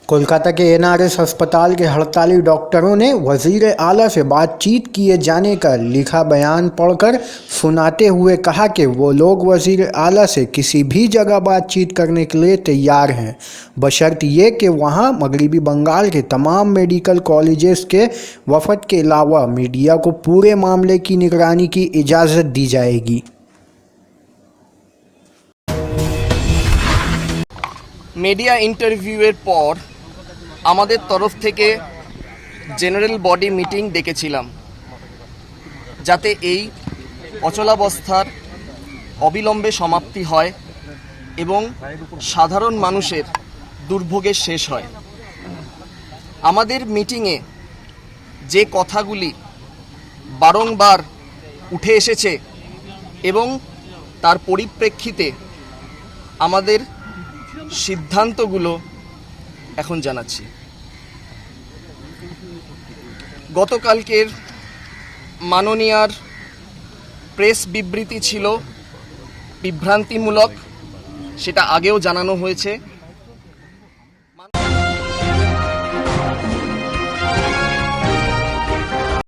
कोलकाता के एनआरएस अस्पताल के हड़ताली डॉक्टरों ने वजीर आला से बातचीत किए जाने का लिखा बयान पढ़कर सुनाते हुए कहा कि वो लोग वजीर आला से किसी भी जगह बातचीत करने के लिए तैयार हैं, बशर्त ये कि वहाँ मगरबी बंगाल के तमाम मेडिकल कॉलेजेस के वफद के अलावा मीडिया को पूरे मामले की निगरानी की इजाज़त दी जाएगी। মিডিয়া ইন্টারভিউয়ের পর আমাদের তরফ থেকে জেনারেল বডি মিটিং ডেকেছিলাম, যাতে এই অচলাবস্থার অবিলম্বে সমাপ্তি হয় এবং সাধারণ মানুষের দুর্ভোগের শেষ হয়। আমাদের মিটিংয়ে যে কথাগুলি বারংবার উঠে এসেছে এবং তার পরিপ্রেক্ষিতে আমাদের সিদ্ধান্তগুলো এখন জানাচ্ছি। গতকালকের মাননীয়ার প্রেস বিবৃতি ছিল বিভ্রান্তিমূলক, সেটা আগেও জানানো হয়েছে।